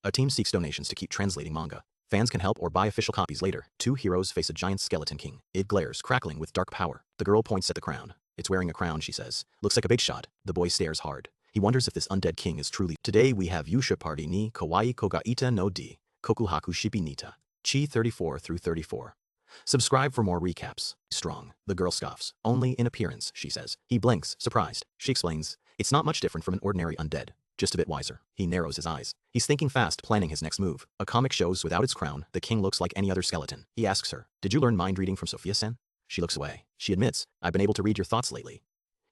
A team seeks donations to keep translating manga. Fans can help or buy official copies later. Two heroes face a giant skeleton king. It glares, crackling with dark power. The girl points at the crown. It's wearing a crown, she says. Looks like a big shot. The boy stares hard. He wonders if this undead king is truly. Today we have Yuusha party ni Kawaii Kogaita no D. Kokuhaku Shitemita. Chi 34 through 34. Subscribe for more recaps. Strong. The girl scoffs. Only in appearance, she says. He blinks, surprised. She explains. It's not much different from an ordinary undead. Just a bit wiser. He narrows his eyes. He's thinking fast, planning his next move. A comic shows without its crown, the king looks like any other skeleton. He asks her, "Did you learn mind reading from Sophia-sen?" She looks away. She admits, "I've been able to read your thoughts lately."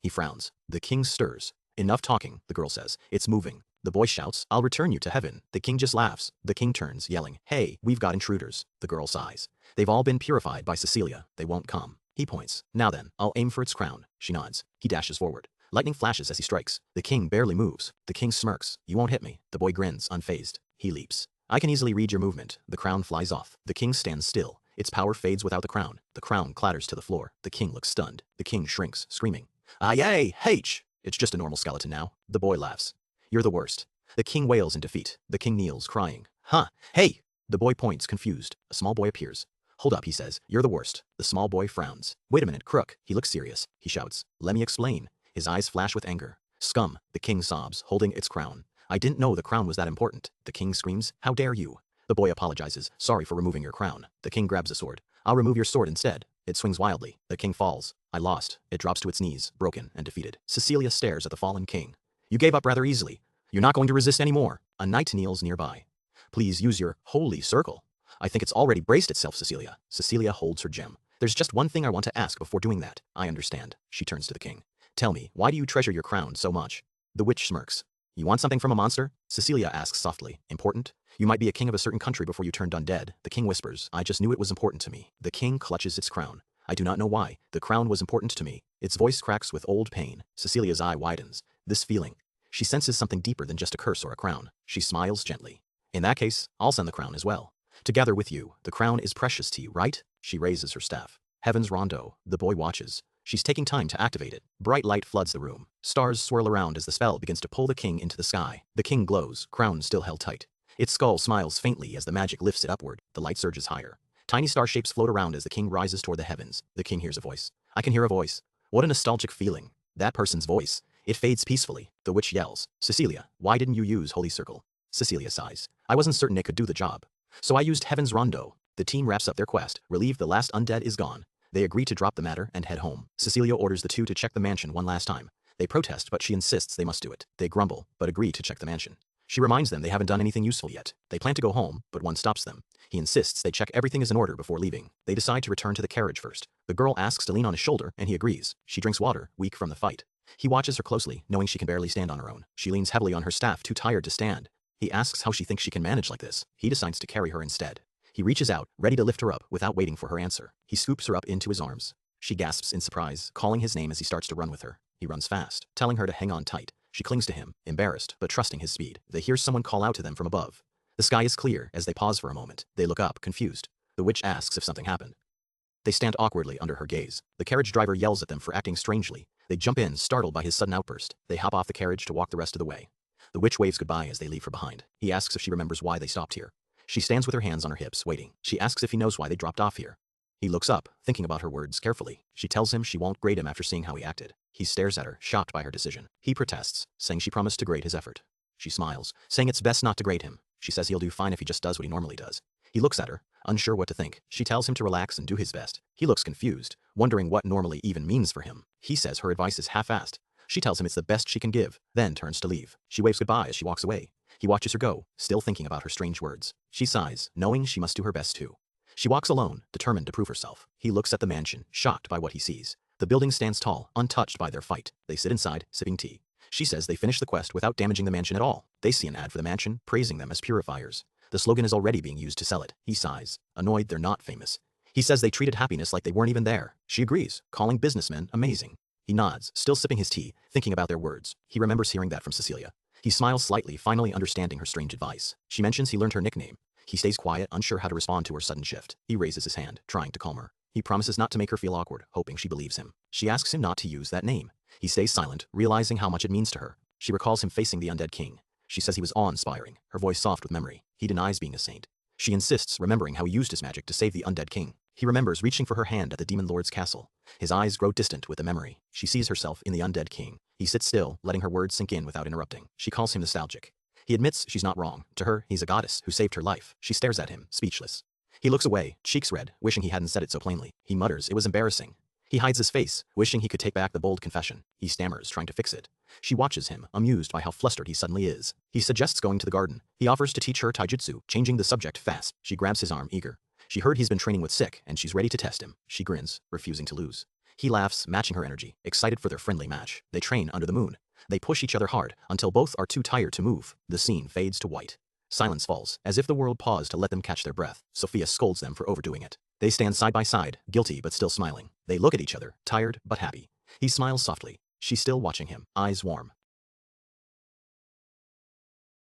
He frowns. The king stirs. "Enough talking," the girl says. "It's moving." The boy shouts, "I'll return you to heaven." The king just laughs. The king turns, yelling, "Hey, we've got intruders." The girl sighs. "They've all been purified by Cecilia. They won't come." He points. "Now then, I'll aim for its crown." She nods. He dashes forward. Lightning flashes as he strikes. The king barely moves. The king smirks. "You won't hit me." The boy grins, unfazed. He leaps. "I can easily read your movement." The crown flies off. The king stands still. Its power fades without the crown. The crown clatters to the floor. The king looks stunned. The king shrinks, screaming, "Aye, H!" It's just a normal skeleton now. The boy laughs. "You're the worst." The king wails in defeat. The king kneels, crying. "Huh, hey!" The boy points, confused. A small boy appears. "Hold up," he says. "You're the worst." The small boy frowns. "Wait a minute, crook." He looks serious. He shouts, "Let me explain." His eyes flash with anger. "Scum." The king sobs, holding its crown. "I didn't know the crown was that important." The king screams, "How dare you!" The boy apologizes. "Sorry for removing your crown." The king grabs a sword. "I'll remove your sword instead." It swings wildly. The king falls. "I lost." It drops to its knees, broken and defeated. Cecilia stares at the fallen king. "You gave up rather easily. You're not going to resist anymore." A knight kneels nearby. "Please use your holy circle." "I think it's already braced itself, Cecilia." Cecilia holds her gem. "There's just one thing I want to ask before doing that." "I understand." She turns to the king. "Tell me, why do you treasure your crown so much?" The witch smirks. "You want something from a monster?" Cecilia asks softly. "Important? You might be a king of a certain country before you turned undead." The king whispers, "I just knew it was important to me." The king clutches its crown. "I do not know why. The crown was important to me." Its voice cracks with old pain. Cecilia's eye widens. This feeling. She senses something deeper than just a curse or a crown. She smiles gently. "In that case, I'll send the crown as well. Together with you. The crown is precious to you, right?" She raises her staff. "Heaven's rondo." The boy watches. She's taking time to activate it. Bright light floods the room. Stars swirl around as the spell begins to pull the king into the sky. The king glows, crown still held tight. Its skull smiles faintly as the magic lifts it upward. The light surges higher. Tiny star shapes float around as the king rises toward the heavens. The king hears a voice. "I can hear a voice." What a nostalgic feeling. That person's voice. It fades peacefully. The witch yells, "Cecilia, why didn't you use Holy Circle?" Cecilia sighs. "I wasn't certain it could do the job. So I used Heaven's Rondo." The team wraps up their quest, relieved the last undead is gone. They agree to drop the matter and head home. Cecilia orders the two to check the mansion one last time. They protest, but she insists they must do it. They grumble, but agree to check the mansion. She reminds them they haven't done anything useful yet. They plan to go home, but one stops them. He insists they check everything is in order before leaving. They decide to return to the carriage first. The girl asks to lean on his shoulder, and he agrees. She drinks water, weak from the fight. He watches her closely, knowing she can barely stand on her own. She leans heavily on her staff, too tired to stand. He asks how she thinks she can manage like this. He decides to carry her instead. He reaches out, ready to lift her up, without waiting for her answer. He scoops her up into his arms. She gasps in surprise, calling his name as he starts to run with her. He runs fast, telling her to hang on tight. She clings to him, embarrassed, but trusting his speed. They hear someone call out to them from above. The sky is clear as they pause for a moment. They look up, confused. The witch asks if something happened. They stand awkwardly under her gaze. The carriage driver yells at them for acting strangely. They jump in, startled by his sudden outburst. They hop off the carriage to walk the rest of the way. The witch waves goodbye as they leave her behind. He asks if she remembers why they stopped here. She stands with her hands on her hips, waiting. She asks if he knows why they dropped off here. He looks up, thinking about her words carefully. She tells him she won't grade him after seeing how he acted. He stares at her, shocked by her decision. He protests, saying she promised to grade his effort. She smiles, saying it's best not to grade him. She says he'll do fine if he just does what he normally does. He looks at her, unsure what to think. She tells him to relax and do his best. He looks confused, wondering what normally even means for him. He says her advice is half-assed. She tells him it's the best she can give, then turns to leave. She waves goodbye as she walks away. He watches her go, still thinking about her strange words. She sighs, knowing she must do her best too. She walks alone, determined to prove herself. He looks at the mansion, shocked by what he sees. The building stands tall, untouched by their fight. They sit inside, sipping tea. She says they finished the quest without damaging the mansion at all. They see an ad for the mansion, praising them as purifiers. The slogan is already being used to sell it. He sighs, annoyed they're not famous. He says they treated happiness like they weren't even there. She agrees, calling businessmen amazing. He nods, still sipping his tea, thinking about their words. He remembers hearing that from Cecilia. He smiles slightly, finally understanding her strange advice. She mentions he learned her nickname. He stays quiet, unsure how to respond to her sudden shift. He raises his hand, trying to calm her. He promises not to make her feel awkward, hoping she believes him. She asks him not to use that name. He stays silent, realizing how much it means to her. She recalls him facing the undead king. She says he was awe-inspiring, her voice soft with memory. He denies being a saint. She insists, remembering how he used his magic to save the undead king. He remembers reaching for her hand at the demon lord's castle. His eyes grow distant with the memory. She sees herself in the undead king. He sits still, letting her words sink in without interrupting. She calls him nostalgic. He admits she's not wrong. To her, he's a goddess who saved her life. She stares at him, speechless. He looks away, cheeks red, wishing he hadn't said it so plainly. He mutters it was embarrassing. He hides his face, wishing he could take back the bold confession. He stammers, trying to fix it. She watches him, amused by how flustered he suddenly is. He suggests going to the garden. He offers to teach her taijutsu, changing the subject fast. She grabs his arm, eager. She heard he's been training with Sick, and she's ready to test him. She grins, refusing to lose. He laughs, matching her energy, excited for their friendly match. They train under the moon. They push each other hard, until both are too tired to move. The scene fades to white. Silence falls, as if the world paused to let them catch their breath. Sophia scolds them for overdoing it. They stand side by side, guilty but still smiling. They look at each other, tired but happy. He smiles softly. She's still watching him, eyes warm.